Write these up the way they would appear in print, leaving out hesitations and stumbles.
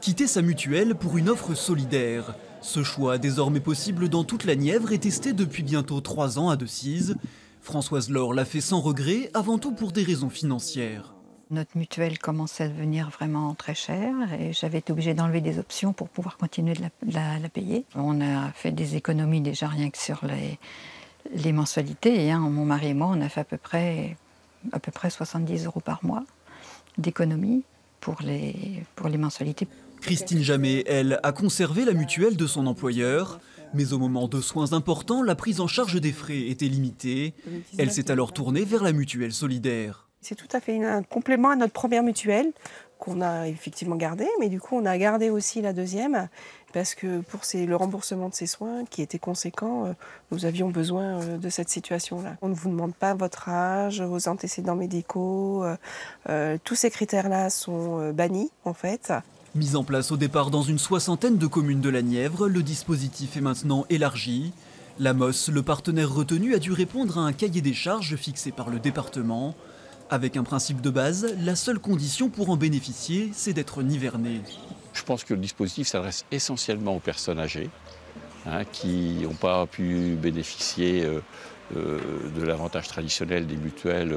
Quitter sa mutuelle pour une offre solidaire. Ce choix, désormais possible dans toute la Nièvre, est testé depuis bientôt 3 ans à Decize. Françoise Laure l'a fait sans regret, avant tout pour des raisons financières. Notre mutuelle commençait à devenir vraiment très chère et j'avais été obligée d'enlever des options pour pouvoir continuer de la payer. On a fait des économies déjà rien que sur les mensualités. Mon mari et moi, on a fait à peu près 70 € par mois d'économies pour les mensualités. Christine Jamet, elle, a conservé la mutuelle de son employeur. Mais au moment de soins importants, la prise en charge des frais était limitée. Elle s'est alors tournée vers la mutuelle solidaire. C'est tout à fait un complément à notre première mutuelle qu'on a effectivement gardée, mais du coup on a gardé aussi la deuxième parce que pour le remboursement de ces soins qui était conséquent, nous avions besoin de cette situation-là. On ne vous demande pas votre âge, vos antécédents médicaux, tous ces critères-là sont bannis en fait. Mis en place au départ dans une 60aine de communes de la Nièvre, le dispositif est maintenant élargi. La MOS, le partenaire retenu, a dû répondre à un cahier des charges fixé par le département. Avec un principe de base, la seule condition pour en bénéficier, c'est d'être niverné. Je pense que le dispositif s'adresse essentiellement aux personnes âgées qui n'ont pas pu bénéficier de l'avantage traditionnel des mutuelles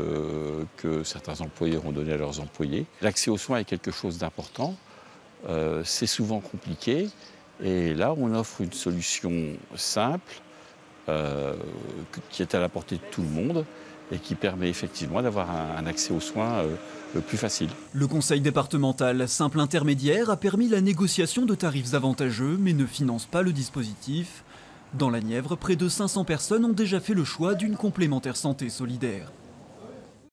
que certains employeurs ont donné à leurs employés. L'accès aux soins est quelque chose d'important, c'est souvent compliqué et là on offre une solution simple qui est à la portée de tout le monde et qui permet effectivement d'avoir un accès aux soins plus facile. Le conseil départemental, simple intermédiaire, a permis la négociation de tarifs avantageux, mais ne finance pas le dispositif. Dans la Nièvre, près de 500 personnes ont déjà fait le choix d'une complémentaire santé solidaire.